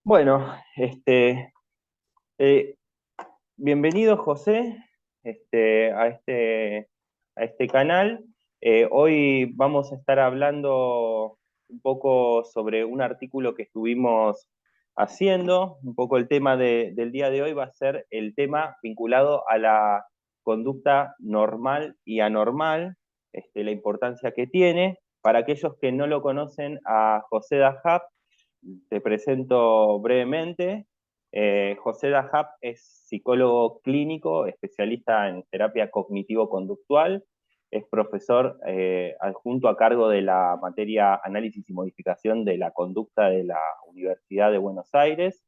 Bueno, eh, bienvenido José a este canal. Hoy vamos a estar hablando un poco sobre un artículo que estuvimos haciendo. Un poco el tema del día de hoy va a ser el tema vinculado a la conducta normal y anormal, la importancia que tiene. Para aquellos que no lo conocen a José Dahab, te presento brevemente. José Dahab es psicólogo clínico, especialista en terapia cognitivo-conductual, es profesor adjunto a cargo de la materia Análisis y Modificación de la Conducta de la Universidad de Buenos Aires,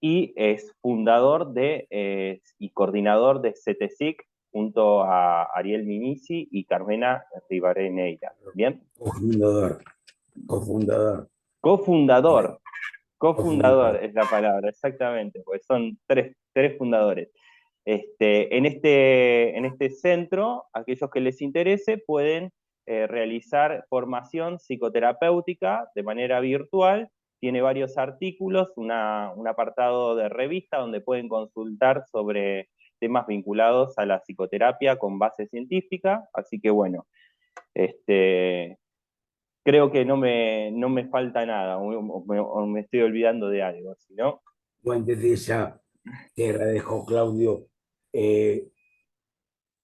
y es fundador y coordinador de CETESIC junto a Ariel Minisi y Carmena Rivadeneira. ¿Bien? Cofundador, cofundador, eh, Cofundador. Cofundador cofundador. es la palabra, exactamente, porque son tres fundadores. En este centro, aquellos que les interese pueden realizar formación psicoterapéutica de manera virtual. Tiene varios artículos, un apartado de revista donde pueden consultar sobre temas vinculados a la psicoterapia con base científica. Así que bueno, este, creo que no me falta nada, o me estoy olvidando de algo, si no. Bueno, desde ya te agradezco, Claudio, eh,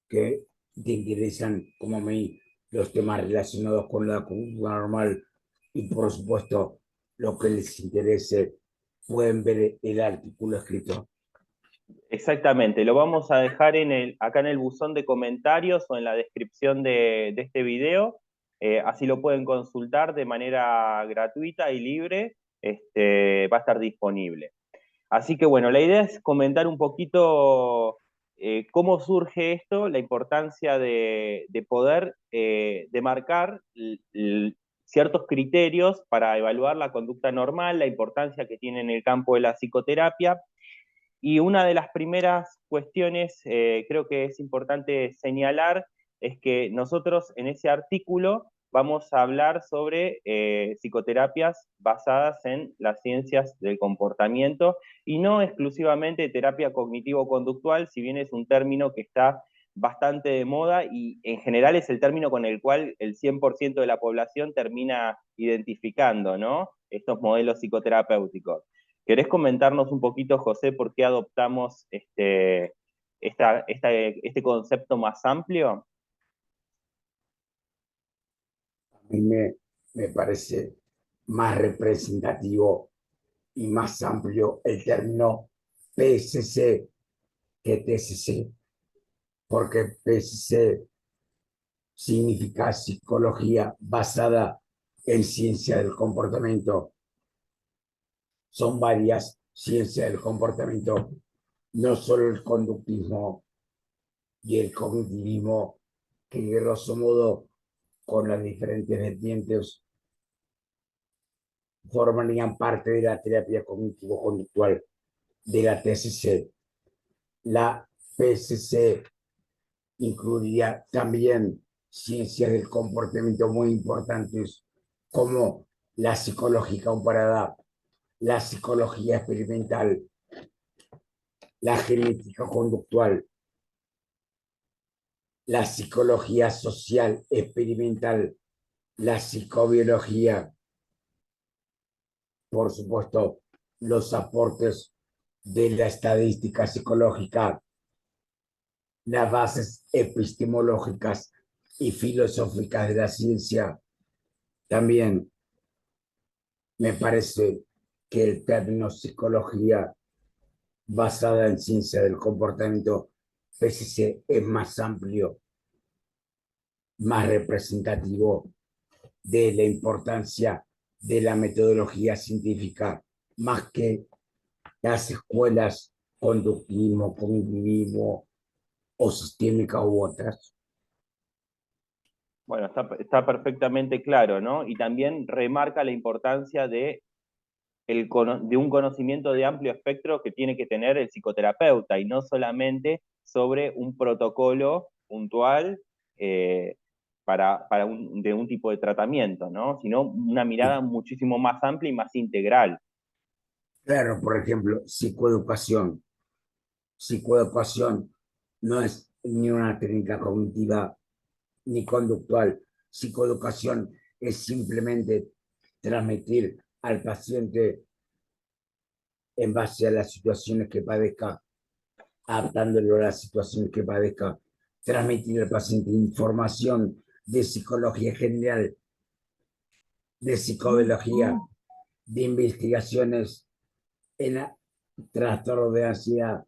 que te interesan como a mí los temas relacionados con la conducta normal y por supuesto lo que les interese pueden ver el artículo escrito. Exactamente, lo vamos a dejar acá en el buzón de comentarios o en la descripción de este video. Así lo pueden consultar de manera gratuita y libre. Va a estar disponible. Así que bueno, la idea es comentar un poquito cómo surge esto, la importancia de poder demarcar ciertos criterios para evaluar la conducta normal, la importancia que tiene en el campo de la psicoterapia. Y una de las primeras cuestiones, creo que es importante señalar, es que nosotros en ese artículo vamos a hablar sobre psicoterapias basadas en las ciencias del comportamiento y no exclusivamente terapia cognitivo-conductual, si bien es un término que está bastante de moda y en general es el término con el cual el 100% de la población termina identificando, ¿no?, estos modelos psicoterapéuticos. ¿Querés comentarnos un poquito, José, por qué adoptamos este concepto más amplio? A mí me parece más representativo y más amplio el término PSC que TSC, porque PSC significa psicología basada en ciencia del comportamiento. Son varias ciencias del comportamiento, no solo el conductismo y el cognitivismo, que grosso modo con las diferentes vertientes formarían parte de la terapia cognitivo-conductual de la TCC. La PSC incluiría también ciencias del comportamiento muy importantes como la psicología comparada, la psicología experimental, la genética conductual, la psicología social experimental, la psicobiología, por supuesto, los aportes de la estadística psicológica, las bases epistemológicas y filosóficas de la ciencia. También me parece que el término psicología basada en ciencia del comportamiento PCC es más amplio, más representativo de la importancia de la metodología científica, más que las escuelas conductismo, cognitivismo o sistémica u otras. Bueno, está perfectamente claro, ¿no? Y también remarca la importancia de un conocimiento de amplio espectro que tiene que tener el psicoterapeuta y no solamente sobre un protocolo puntual, de un tipo de tratamiento, ¿no? Sino una mirada muchísimo más amplia y más integral. Claro, por ejemplo, psicoeducación. Psicoeducación no es ni una técnica cognitiva ni conductual. Psicoeducación es simplemente transmitir al paciente en base a las situaciones que padezca, adaptándolo a las situaciones que padezca, transmitir al paciente información de psicología general, de psicobiología, de investigaciones en trastornos de ansiedad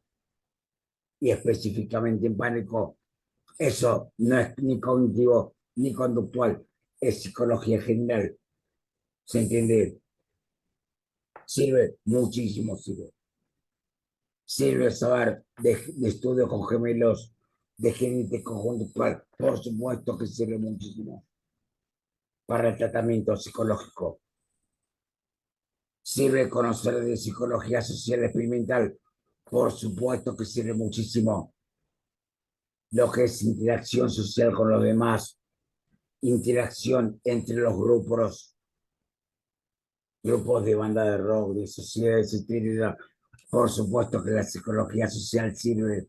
y específicamente en pánico. Eso no es ni cognitivo ni conductual, es psicología general. ¿Se entiende? Sirve muchísimo, sirve. Sirve saber de estudios con gemelos, de genética conductual, por supuesto que sirve muchísimo para el tratamiento psicológico. Sirve conocer de psicología social experimental, por supuesto que sirve muchísimo. Lo que es interacción social con los demás, interacción entre los grupos de banda de rock, de sociedades, etc. Por supuesto que la psicología social sirve.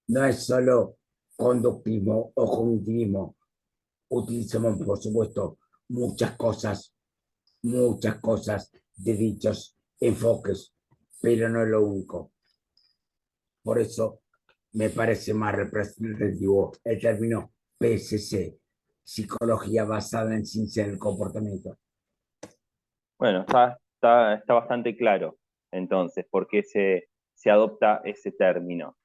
No es solo conductismo o cognitivismo. Utilizamos, por supuesto, muchas cosas de dichos enfoques, pero no es lo único. Por eso me parece más representativo el término PSC, psicología basada en ciencia del comportamiento. Bueno, está bastante claro entonces por qué se adopta ese término.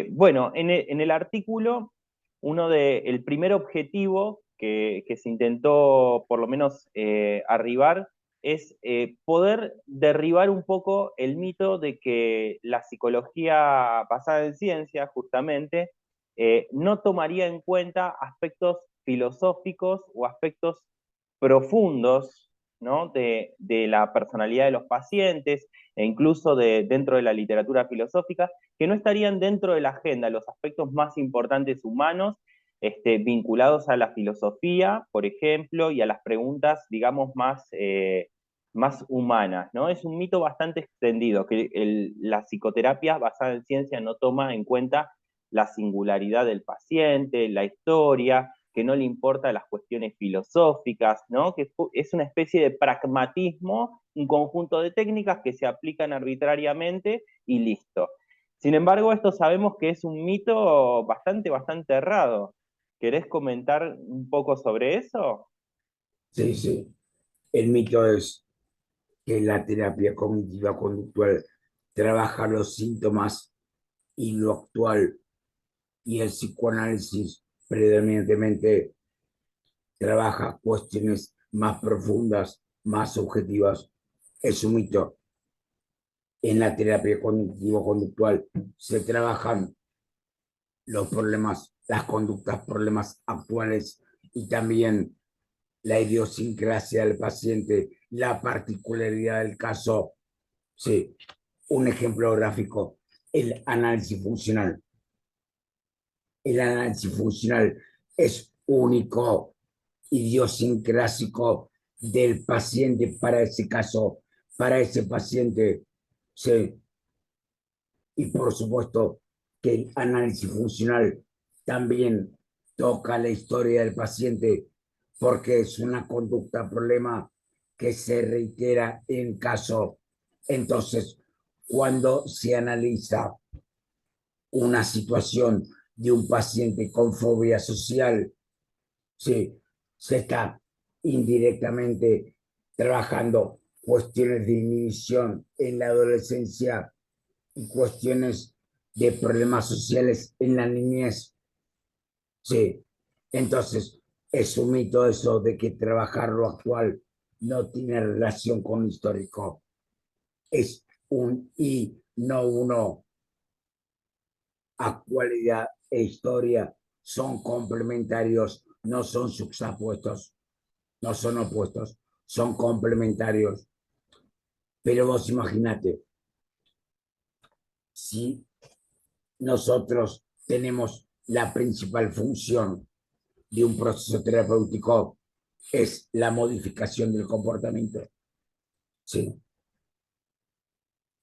Bueno, en el artículo, el primer objetivo que se intentó por lo menos arribar es poder derribar un poco el mito de que la psicología basada en ciencia, justamente, no tomaría en cuenta aspectos filosóficos o aspectos profundos, ¿no? de la personalidad de los pacientes e incluso dentro de la literatura filosófica, que no estarían dentro de la agenda, los aspectos más importantes humanos, vinculados a la filosofía, por ejemplo, y a las preguntas, digamos, más humanas, ¿no? Es un mito bastante extendido, que la psicoterapia basada en ciencia no toma en cuenta la singularidad del paciente, la historia, que no le importa las cuestiones filosóficas, ¿no? Que es una especie de pragmatismo, un conjunto de técnicas que se aplican arbitrariamente y listo. Sin embargo, esto sabemos que es un mito bastante errado. ¿Querés comentar un poco sobre eso? Sí, sí. El mito es que la terapia cognitiva conductual trabaja los síntomas y lo actual, y el psicoanálisis predominantemente trabaja cuestiones más profundas, más subjetivas. Es un mito. En la terapia cognitivo-conductual se trabajan los problemas, las conductas, problemas actuales y también la idiosincrasia del paciente, la particularidad del caso. Sí, un ejemplo gráfico, el análisis funcional. El análisis funcional es único, idiosincrásico del paciente para ese caso, para ese paciente. Sí. Y por supuesto que el análisis funcional también toca la historia del paciente porque es una conducta problema que se reitera en caso. Entonces, cuando se analiza una situación de un paciente con fobia social, sí, se está indirectamente trabajando cuestiones de inhibición en la adolescencia y cuestiones de problemas sociales en la niñez. Sí, entonces es un mito eso de que trabajar lo actual no tiene relación con lo histórico. Es un y no uno. Actualidad e historia son complementarios, no son juxtapuestos, no son opuestos, son complementarios. Pero vos imaginate, si nosotros tenemos la principal función de un proceso terapéutico es la modificación del comportamiento. Sí.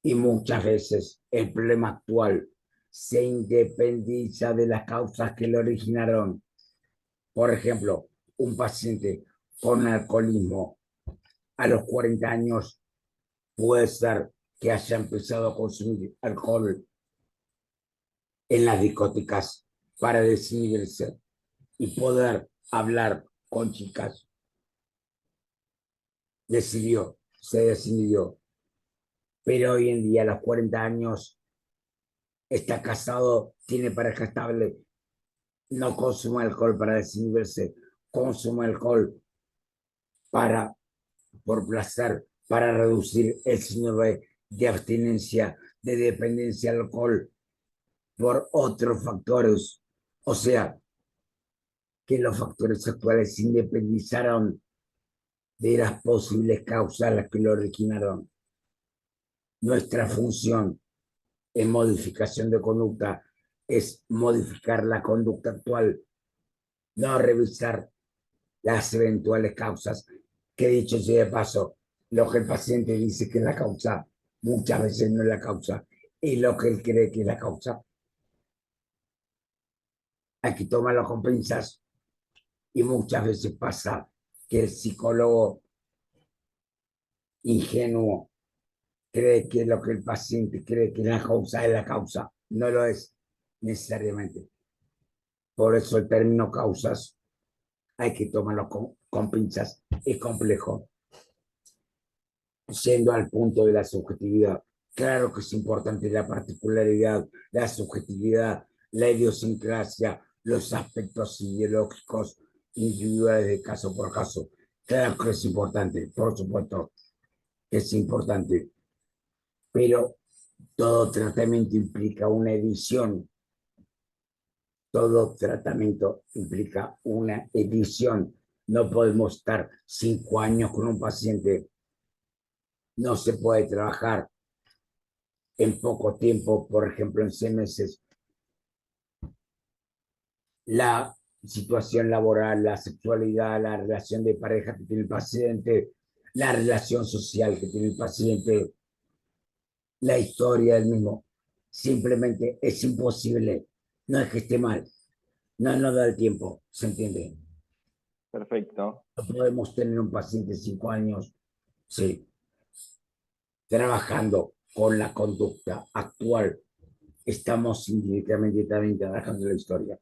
Y muchas veces el problema actual se independiza de las causas que lo originaron. Por ejemplo, un paciente con alcoholismo a los 40 años puede ser que haya empezado a consumir alcohol en las discotecas para desinhibirse y poder hablar con chicas. Se desinhibió. Pero hoy en día, a los 40 años, está casado, tiene pareja estable, no consume alcohol para desinhibirse, consume alcohol para, por placer, para reducir el síndrome de abstinencia, de dependencia al alcohol, por otros factores. O sea, que los factores actuales se independizaron de las posibles causas que lo originaron. Nuestra función en modificación de conducta es modificar la conducta actual, no revisar las eventuales causas, que dicho sea de paso, lo que el paciente dice que es la causa, muchas veces no es la causa, y lo que él cree que es la causa. Hay que tomarlo con pinzas y muchas veces pasa que el psicólogo ingenuo cree que lo que el paciente cree que es la causa, no lo es necesariamente. Por eso el término causas hay que tomarlo con pinzas, es complejo. Yendo al punto de la subjetividad, claro que es importante la particularidad, la subjetividad, la idiosincrasia, los aspectos ideológicos individuales de caso por caso. Claro que es importante, por supuesto que es importante, pero todo tratamiento implica una edición, todo tratamiento implica una edición. No podemos estar 5 años con un paciente, no se puede trabajar en poco tiempo, por ejemplo, en 6 meses, la situación laboral, la sexualidad, la relación de pareja que tiene el paciente, la relación social que tiene el paciente, la historia del mismo. Simplemente es imposible. No es que esté mal, no nos da el tiempo, ¿se entiende? Perfecto. No podemos tener un paciente de 5 años, sí, trabajando con la conducta actual. Estamos indirectamente también trabajando la historia.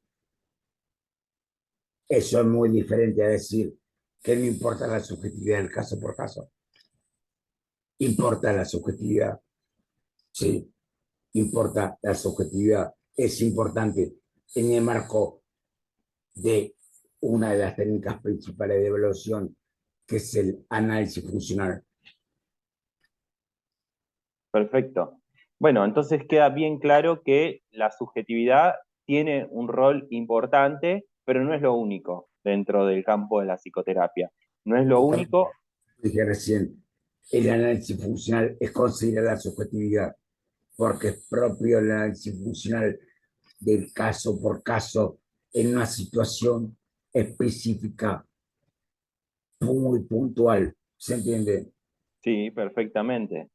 Eso es muy diferente a decir que no importa la subjetividad del caso por caso. Importa la subjetividad, sí, importa la subjetividad. Es importante en el marco de una de las técnicas principales de evaluación, que es el análisis funcional. Perfecto. Bueno, entonces queda bien claro que la subjetividad tiene un rol importante, pero no es lo único dentro del campo de la psicoterapia. No es lo único. Dije recién, el análisis funcional es considerar la subjetividad, porque es propio el análisis funcional del caso por caso en una situación específica, muy puntual. ¿Se entiende? Sí, perfectamente.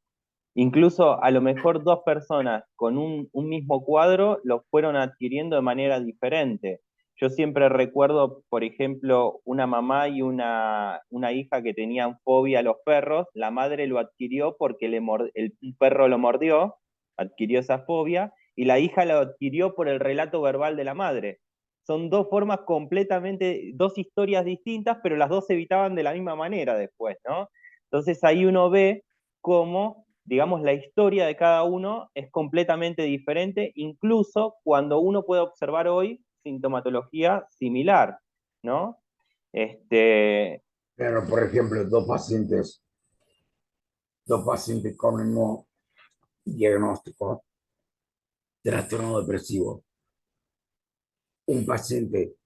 Incluso a lo mejor dos personas con un mismo cuadro lo fueron adquiriendo de manera diferente. Yo siempre recuerdo, por ejemplo, una mamá y una hija que tenían fobia a los perros. La madre lo adquirió porque el perro lo mordió, adquirió esa fobia, y la hija lo adquirió por el relato verbal de la madre. Son dos formas completamente, dos historias distintas, pero las dos se evitaban de la misma manera después, ¿no? Entonces ahí uno ve cómo, digamos, la historia de cada uno es completamente diferente, incluso cuando uno puede observar hoy sintomatología similar, ¿no? Este, Claro, por ejemplo, dos pacientes con el mismo diagnóstico, trastorno depresivo. Un paciente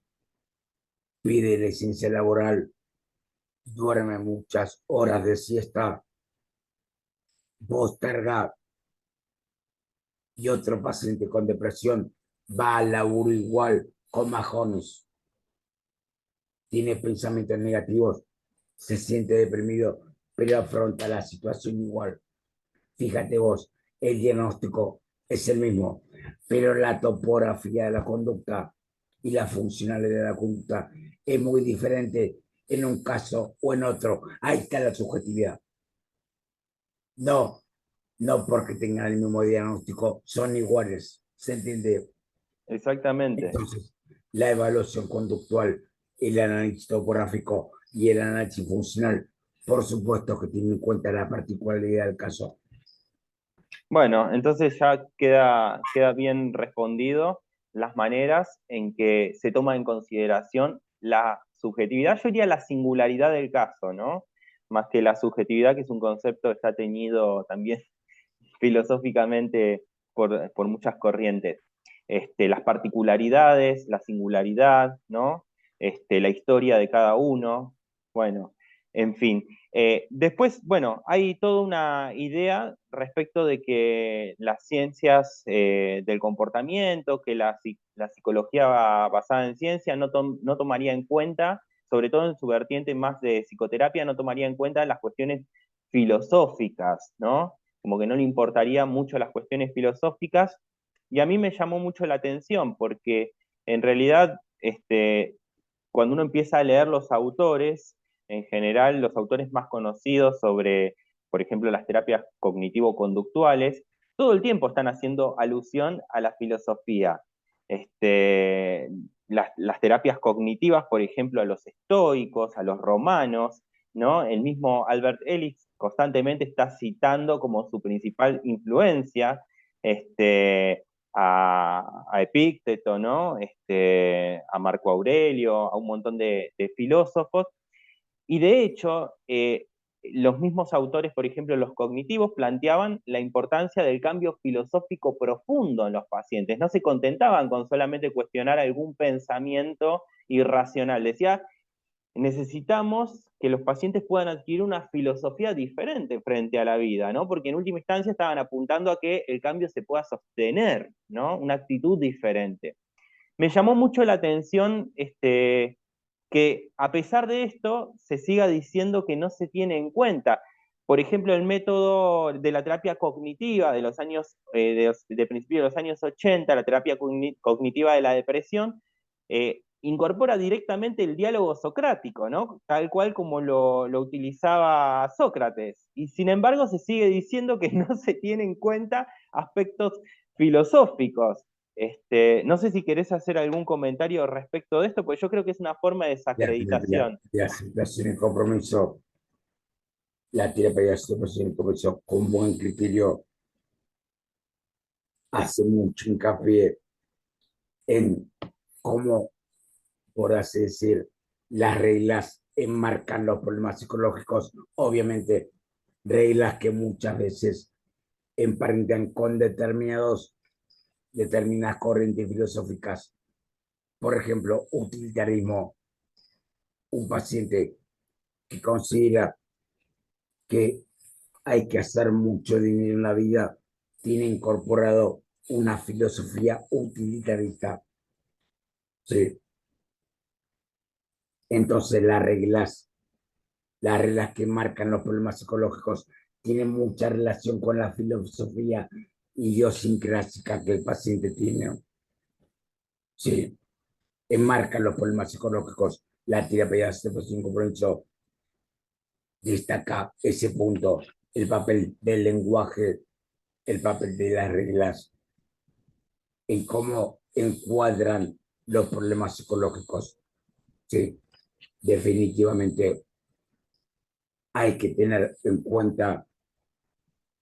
pide licencia laboral, duerme muchas horas de siesta, posterga, y otro paciente con depresión va al laburo igual, con majones. tiene pensamientos negativos, se siente deprimido, pero afronta la situación igual. Fíjate vos, el diagnóstico es el mismo, pero la topografía de la conducta y la funcionalidad de la conducta es muy diferente en un caso o en otro. Ahí está la subjetividad. No, no porque tengan el mismo diagnóstico, son iguales. ¿Se entiende? Exactamente. Entonces, la evaluación conductual, el análisis topográfico y el análisis funcional, por supuesto que tienen en cuenta la particularidad del caso. Bueno, entonces ya queda bien respondido las maneras en que se toma en consideración la subjetividad, yo diría la singularidad del caso, ¿no? Más que la subjetividad, que es un concepto que está teñido también filosóficamente por muchas corrientes. Las particularidades, la singularidad, ¿no? La historia de cada uno, bueno, en fin. Después, bueno, hay toda una idea respecto de que las ciencias del comportamiento, que la psicología basada en ciencia no tomaría en cuenta, sobre todo en su vertiente más de psicoterapia, no tomaría en cuenta las cuestiones filosóficas, ¿no? Como que no le importaría mucho las cuestiones filosóficas, y a mí me llamó mucho la atención, porque en realidad, cuando uno empieza a leer los autores, en general los autores más conocidos sobre, por ejemplo, las terapias cognitivo-conductuales, todo el tiempo están haciendo alusión a la filosofía. Las terapias cognitivas, por ejemplo, a los estoicos, a los romanos, ¿no? El mismo Albert Ellis constantemente está citando como su principal influencia a Epícteto, ¿no? A Marco Aurelio, a un montón de filósofos, y de hecho, los mismos autores, por ejemplo, los cognitivos, planteaban la importancia del cambio filosófico profundo en los pacientes. No se contentaban con solamente cuestionar algún pensamiento irracional. Decía, necesitamos que los pacientes puedan adquirir una filosofía diferente frente a la vida, ¿no? Porque en última instancia estaban apuntando a que el cambio se pueda sostener, ¿no? Una actitud diferente. Me llamó mucho la atención que a pesar de esto se siga diciendo que no se tiene en cuenta. Por ejemplo, el método de la terapia cognitiva de los años, de principios de los años 80, la terapia cognitiva de la depresión, incorpora directamente el diálogo socrático, ¿no? Tal cual como lo utilizaba Sócrates. Y sin embargo se sigue diciendo que no se tienen en cuenta aspectos filosóficos. No sé si querés hacer algún comentario respecto de esto, porque yo creo que es una forma de desacreditación. De aceptación y compromiso, la terapia de aceptación y compromiso con buen criterio hace mucho hincapié en cómo, por así decir, las reglas enmarcan los problemas psicológicos, obviamente reglas que muchas veces emparentan con determinadas corrientes filosóficas. Por ejemplo, utilitarismo, un paciente que considera que hay que hacer mucho dinero en la vida, tiene incorporado una filosofía utilitarista. ¿Sí? Entonces las reglas que marcan los problemas psicológicos tienen mucha relación con la filosofía idiosincrática que el paciente tiene. Sí, enmarcan los problemas psicológicos. La terapia de aceptación y compromiso destaca ese punto, el papel del lenguaje, el papel de las reglas, en cómo encuadran los problemas psicológicos. Sí, definitivamente hay que tener en cuenta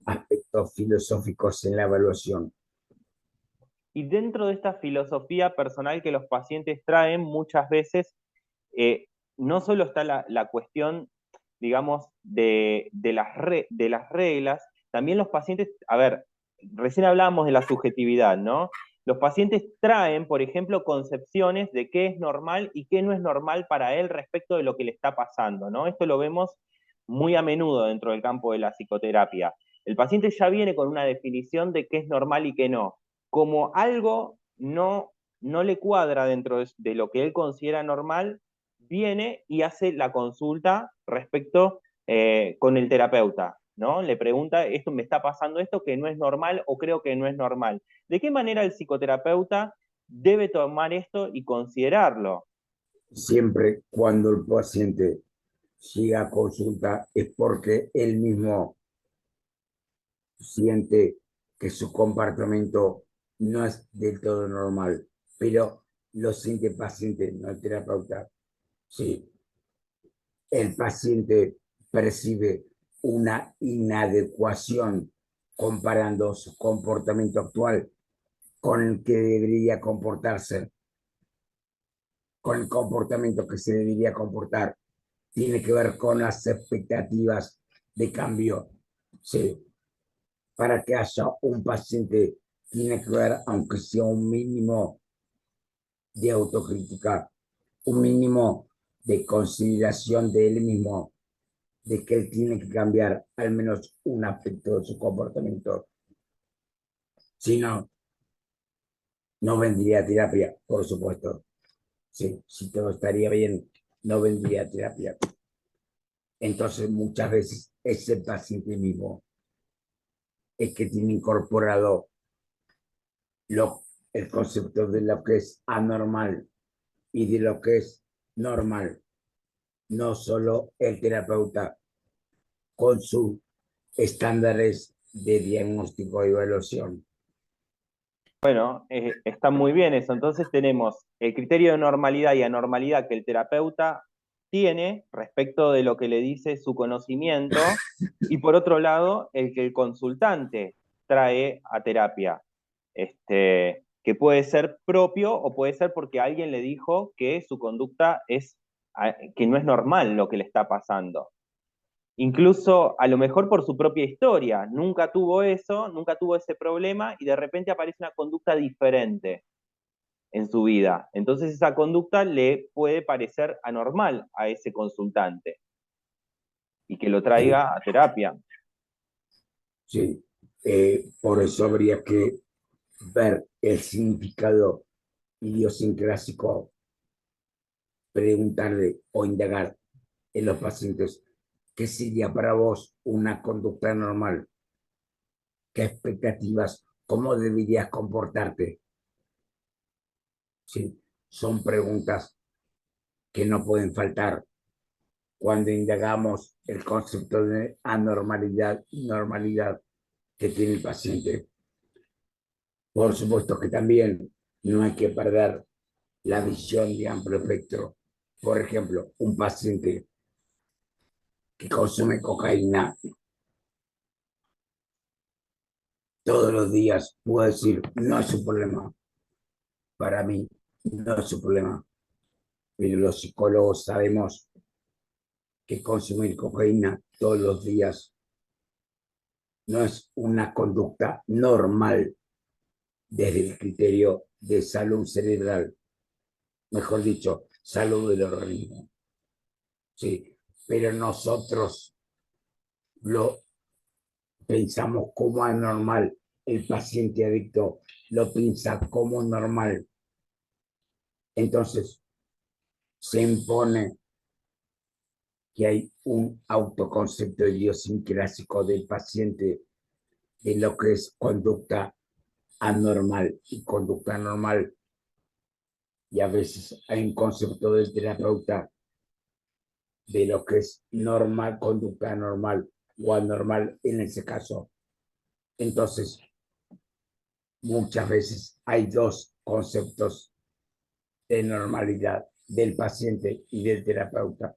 aspectos filosóficos en la evaluación. Y dentro de esta filosofía personal que los pacientes traen, muchas veces eh, no solo está la cuestión, digamos, de las reglas, también los pacientes, a ver, recién hablábamos de la subjetividad, ¿no? Los pacientes traen, por ejemplo, concepciones de qué es normal y qué no es normal para él respecto de lo que le está pasando, ¿no? Esto lo vemos muy a menudo dentro del campo de la psicoterapia. El paciente ya viene con una definición de qué es normal y qué no. Como algo no le cuadra dentro de lo que él considera normal, viene y hace la consulta respecto con el terapeuta, ¿no? Le pregunta, esto me está pasando esto que no es normal o creo que no es normal. ¿De qué manera el psicoterapeuta debe tomar esto y considerarlo? Siempre cuando el paciente llega a consulta es porque él mismo siente que su comportamiento no es del todo normal, pero lo siente el paciente, no el terapeuta. Sí, el paciente percibe una inadecuación comparando su comportamiento actual con el que debería comportarse, con el comportamiento que se debería comportar. Tiene que ver con las expectativas de cambio. Sí, para que haya un paciente, tiene que ver, aunque sea un mínimo de autocrítica, un mínimo de consideración de él mismo, de que él tiene que cambiar al menos un aspecto de su comportamiento. Si no, no vendría a terapia, por supuesto. Sí, si todo estaría bien, no vendría a terapia. Entonces, muchas veces es el paciente mismo el que tiene incorporado lo, el concepto de lo que es anormal y de lo que es normal, no solo el terapeuta con sus estándares de diagnóstico y evaluación. Bueno, está muy bien eso. Entonces tenemos el criterio de normalidad y anormalidad que el terapeuta tiene respecto de lo que le dice su conocimiento y por otro lado el que el consultante trae a terapia, que puede ser propio o puede ser porque alguien le dijo que su conducta es, que no es normal lo que le está pasando. Incluso a lo mejor por su propia historia, nunca tuvo eso, nunca tuvo ese problema y de repente aparece una conducta diferente en su vida. Entonces esa conducta le puede parecer anormal a ese consultante y que lo Sí, traiga a terapia. sí. Por eso habría que ver el significado idiosincrásico, preguntarle o indagar en los pacientes qué sería para vos una conducta normal, qué expectativas, cómo deberías comportarte. Sí, son preguntas que no pueden faltar cuando indagamos el concepto de anormalidad y normalidad que tiene el paciente. Por supuesto que también no hay que perder la visión de amplio espectro. Por ejemplo, un paciente que consume cocaína todos los días puede decir, no es un problema, para mí no es un problema, pero los psicólogos sabemos que consumir cocaína todos los días no es una conducta normal desde el criterio de salud cerebral, mejor dicho, salud del organismo. Sí, pero nosotros lo pensamos como anormal, el paciente adicto lo piensa como normal. Entonces se impone que hay un autoconcepto idiosincrásico del paciente de lo que es conducta anormal y conducta normal. Y a veces hay un concepto del terapeuta de lo que es normal, conducta normal o anormal en ese caso. Entonces, muchas veces hay dos conceptos de normalidad del paciente y del terapeuta.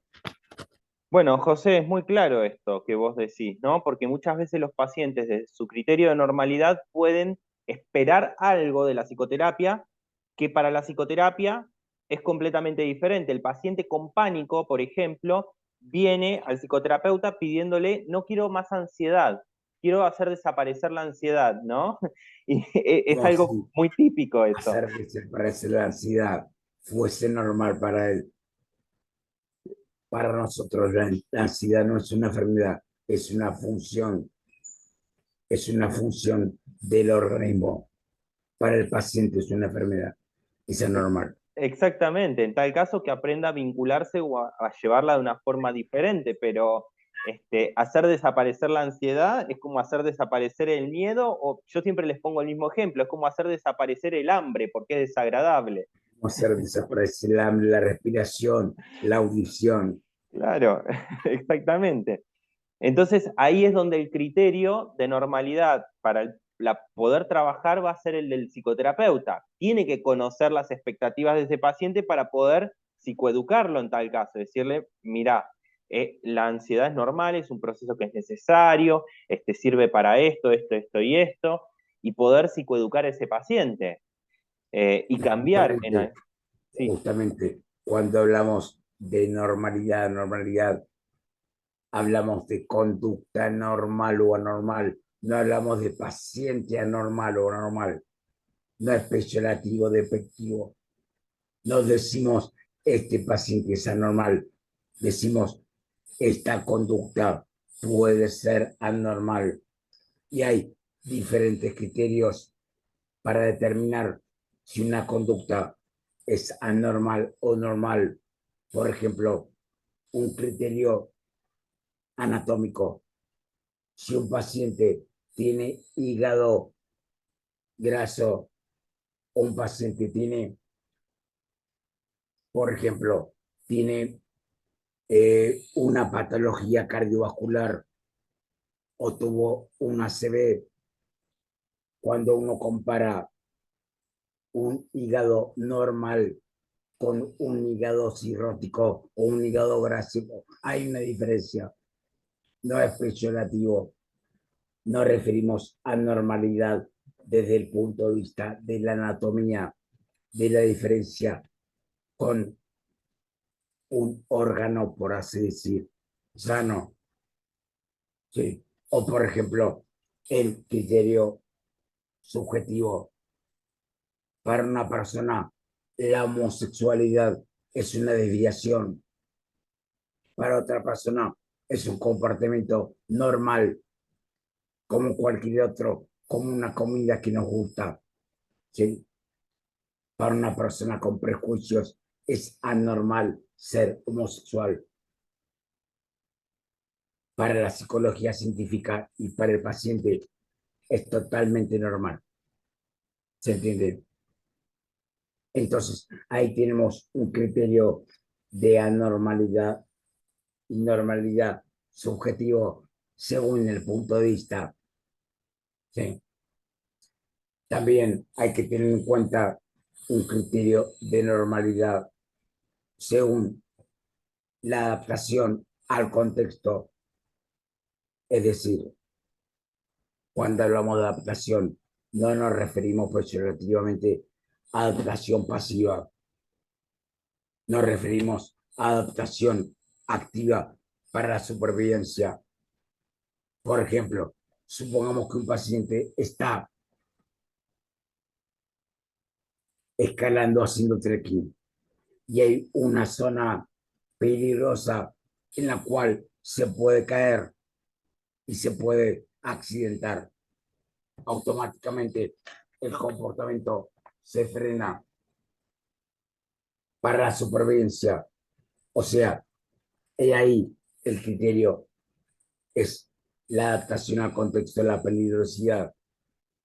Bueno, José, es muy claro esto que vos decís, ¿no? Porque muchas veces los pacientes, de su criterio de normalidad, pueden esperar algo de la psicoterapia que para la psicoterapia es completamente diferente. El paciente con pánico, por ejemplo, viene al psicoterapeuta pidiéndole, no quiero más ansiedad, quiero hacer desaparecer la ansiedad, ¿no? Y es Como algo si muy típico eso. hacer que se parece la ansiedad fuese normal para él. Para nosotros la ansiedad no es una enfermedad, es una función del organismo. Para el paciente es una enfermedad, es anormal. exactamente, en tal caso que aprenda a vincularse o a llevarla de una forma diferente, pero hacer desaparecer la ansiedad es como hacer desaparecer el miedo, o yo siempre les pongo el mismo ejemplo, es como hacer desaparecer el hambre, porque es desagradable. Hacer desaparecer la respiración, la audición. Claro, exactamente. Entonces ahí es donde el criterio de normalidad para poder trabajar va a ser el del psicoterapeuta. Tiene que conocer las expectativas de ese paciente para poder psicoeducarlo en tal caso, decirle, mira, la ansiedad es normal, es un proceso que es necesario, sirve para esto y esto, y poder psicoeducar a ese paciente y Y cambiar sí, justamente, cuando hablamos de normalidad, normalidad, hablamos de conducta normal o anormal, no hablamos de paciente anormal o anormal, no es peyorativo, despectivo. No decimos este paciente es anormal, decimos esta conducta puede ser anormal. Y hay diferentes criterios para determinar si una conducta es anormal o normal. Por ejemplo, un criterio anatómico. Si un paciente tiene hígado graso o un paciente tiene, por ejemplo, tiene una patología cardiovascular o tuvo una ACV, cuando uno compara un hígado normal con un hígado cirrótico o un hígado grásico, hay una diferencia. No es peyorativo, nos referimos a normalidad desde el punto de vista de la anatomía, de la diferencia con un órgano, por así decir, sano. ¿Sí? O, por ejemplo, el criterio subjetivo. Para una persona, la homosexualidad es una desviación. Para otra persona, es un comportamiento normal, como cualquier otro, como una comida que nos gusta. ¿Sí? Para una persona con prejuicios, es anormal ser homosexual. Para la psicología científica y para el paciente, es totalmente normal. ¿Se entiende? Entonces, ahí tenemos un criterio de anormalidad y normalidad subjetivo según el punto de vista. ¿Sí? También hay que tener en cuenta un criterio de normalidad según la adaptación al contexto. Es decir, cuando hablamos de adaptación, no nos referimos pues relativamente a adaptación pasiva, nos referimos a adaptación activa para la supervivencia. Por ejemplo, supongamos que un paciente está escalando haciendo trekking y hay una zona peligrosa en la cual se puede caer y se puede accidentar. Automáticamente el comportamiento se frena para la supervivencia. O sea, ahí el criterio es la adaptación al contexto de la peligrosidad.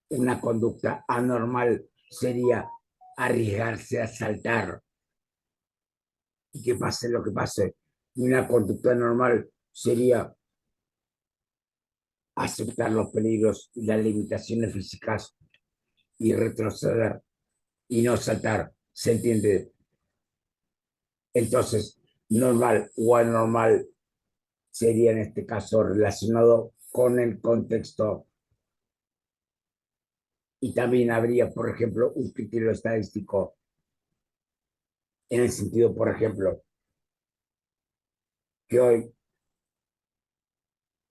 Una conducta anormal sería arriesgarse a saltar y que pase lo que pase. Una conducta normal sería aceptar los peligros y las limitaciones físicas y retroceder y no saltar. ¿Se entiende? Entonces, normal o anormal sería en este caso relacionado con el contexto. Y también habría, por ejemplo, un criterio estadístico en el sentido, por ejemplo, que hoy,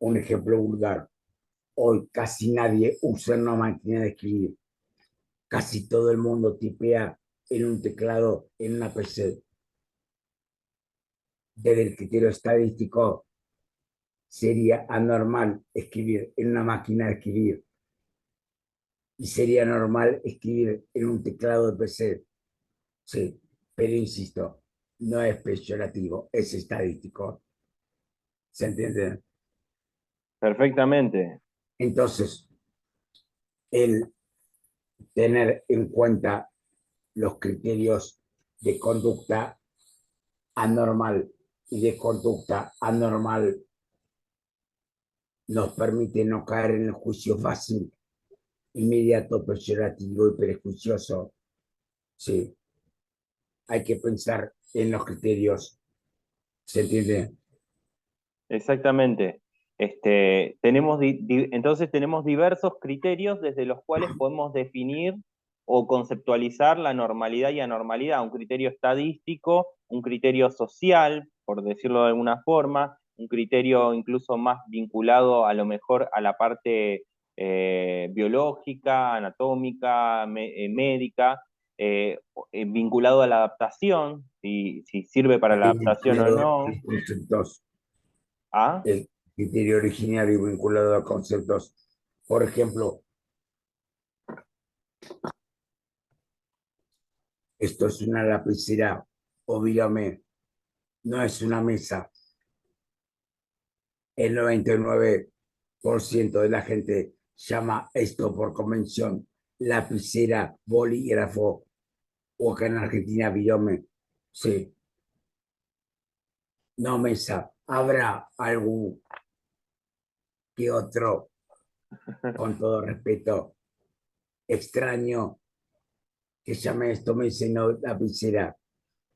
un ejemplo vulgar, hoy casi nadie usa una máquina de escribir. Casi todo el mundo tipea en un teclado, en una PC. Desde el criterio estadístico, sería anormal escribir en una máquina de escribir y sería normal escribir en un teclado de PC. Sí, pero insisto, no es peyorativo, es estadístico. ¿Se entiende? Perfectamente. Entonces, el tener en cuenta los criterios de conducta anormal y de conducta anormal nos permite no caer en el juicio fácil, inmediato, peyorativo y prejuicioso. Sí, hay que pensar en los criterios. ¿Se entiende? Exactamente. Entonces tenemos diversos criterios desde los cuales podemos definir o conceptualizar la normalidad y anormalidad, un criterio estadístico, un criterio social, por decirlo de alguna forma, un criterio incluso más vinculado a lo mejor a la parte biológica, anatómica, médica, vinculado a la adaptación, si sirve para la Y adaptación o vinculado a no. los conceptos, ¿Ah? el criterio originario vinculado a conceptos. Por ejemplo, esto es una lapicera, obviamente, no es una mesa. El 99% de la gente llama esto por convención lapicera, bolígrafo o acá en Argentina virome. Sí, no mesa. Habrá algún que otro, con todo respeto, extraño que llame esto mesa y no lapicera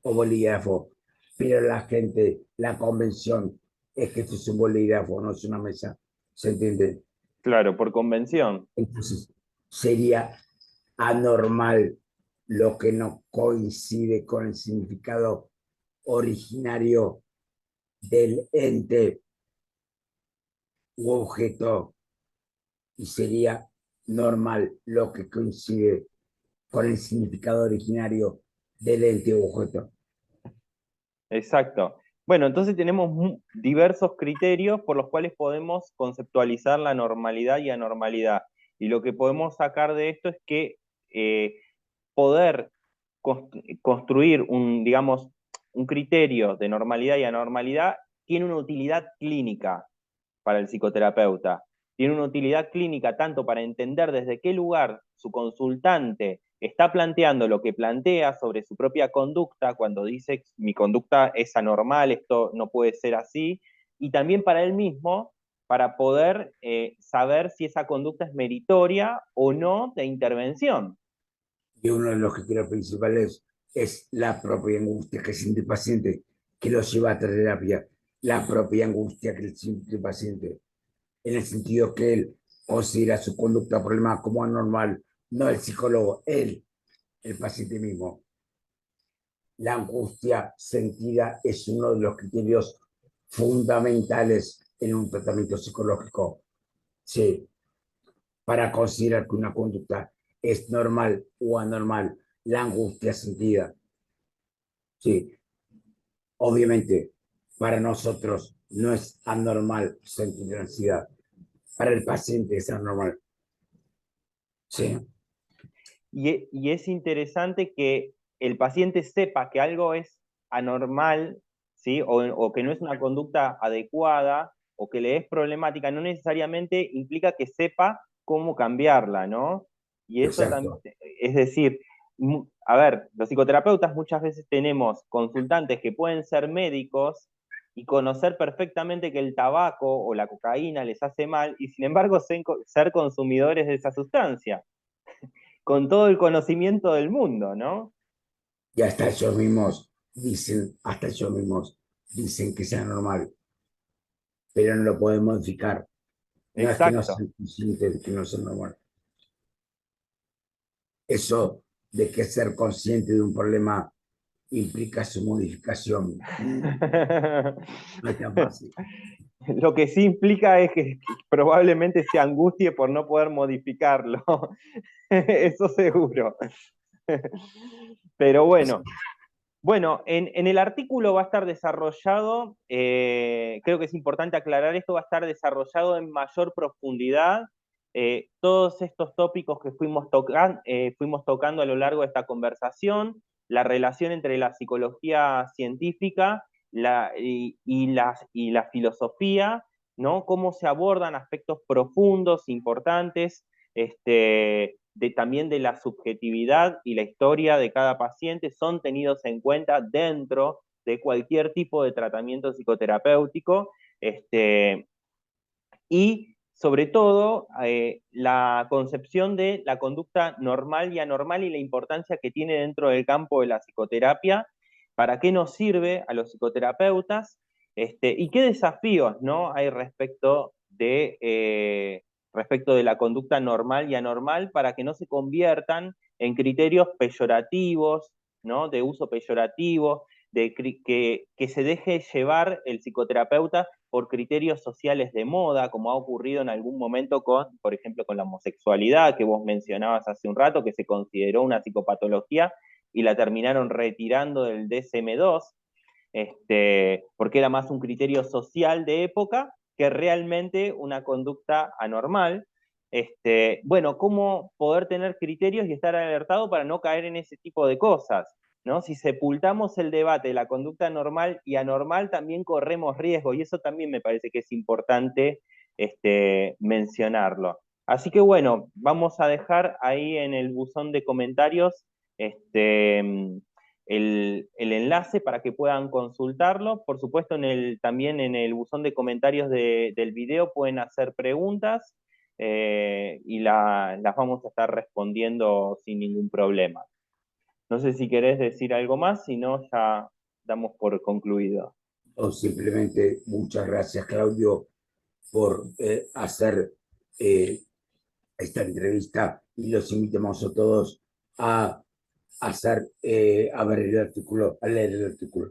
o bolígrafo. Pero la gente, la convención es que esto es un bolígrafo, no es una mesa. ¿Se entiende? Claro, por convención. Entonces, sería anormal lo que no coincide con el significado originario del ente u objeto y sería normal lo que coincide con el significado originario del ente u objeto. Exacto. Bueno, entonces tenemos diversos criterios por los cuales podemos conceptualizar la normalidad y anormalidad. Y lo que podemos sacar de esto es que poder construir digamos, un criterio de normalidad y anormalidad tiene una utilidad clínica para el psicoterapeuta. Tiene una utilidad clínica tanto para entender desde qué lugar su consultante está planteando lo que plantea sobre su propia conducta, cuando dice mi conducta es anormal, esto no puede ser así, y también para él mismo, para poder saber si esa conducta es meritoria o no de intervención. Y uno de los criterios principales es la propia angustia que siente el paciente, que lo lleva a terapia, la propia angustia que siente el paciente, en el sentido que él considera su conducta problema como anormal, no el psicólogo, él, el paciente mismo. La angustia sentida es uno de los criterios fundamentales en un tratamiento psicológico. Sí, para considerar que una conducta es normal o anormal, la angustia sentida. Sí, obviamente, para nosotros no es anormal sentir ansiedad. Para el paciente es anormal. Sí, Y es interesante que el paciente sepa que algo es anormal, ¿sí? O que no es una conducta adecuada o que le es problemática, no necesariamente implica que sepa cómo cambiarla, ¿no? Y eso también, exacto. es decir, a ver, los psicoterapeutas muchas veces tenemos consultantes que pueden ser médicos y conocer perfectamente que el tabaco o la cocaína les hace mal y sin embargo ser consumidores de esa sustancia con todo el conocimiento del mundo, ¿no? Y hasta ellos mismos dicen que sea normal, pero no lo pueden modificar. No es que no Exacto. sean conscientes de que no es normal. Eso de que ser consciente de un problema implica su modificación. No es tan fácil. Lo que sí implica es que probablemente se angustie por no poder modificarlo. Eso seguro. Pero bueno, en el artículo va a estar desarrollado, creo que es importante aclarar esto, va a estar desarrollado en mayor profundidad todos estos tópicos que fuimos tocando a lo largo de esta conversación. la relación entre la psicología científica y la filosofía, ¿no? Cómo se abordan aspectos profundos, importantes, también de la subjetividad y la historia de cada paciente son tenidos en cuenta dentro de cualquier tipo de tratamiento psicoterapéutico, y sobre todo la concepción de la conducta normal y anormal y la importancia que tiene dentro del campo de la psicoterapia, para qué nos sirve a los psicoterapeutas, y qué desafíos, ¿no?, hay respecto de la conducta normal y anormal para que no se conviertan en criterios peyorativos, ¿no?, de uso peyorativo, que se deje llevar el psicoterapeuta por criterios sociales de moda, como ha ocurrido en algún momento con, por ejemplo, con la homosexualidad, que vos mencionabas hace un rato, que se consideró una psicopatología y la terminaron retirando del DSM-2, porque era más un criterio social de época que realmente una conducta anormal. Bueno, cómo poder tener criterios y estar alertado para no caer en ese tipo de cosas, ¿no? Si sepultamos el debate de la conducta normal y anormal, también corremos riesgo, y eso también me parece que es importante mencionarlo. Así que bueno, vamos a dejar ahí en el buzón de comentarios el enlace para que puedan consultarlo. Por supuesto, también en el buzón de comentarios del video pueden hacer preguntas, y las vamos a estar respondiendo sin ningún problema. No sé si querés decir algo más, si no, ya damos por concluido. O simplemente muchas gracias, Claudio, por hacer esta entrevista, y los invitamos a todos a hacer, a ver el artículo, a leer el artículo.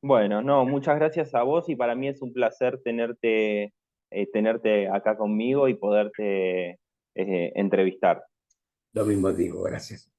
Bueno, no, muchas gracias a vos, y para mí es un placer tenerte acá conmigo y poderte entrevistar. Lo mismo digo, gracias.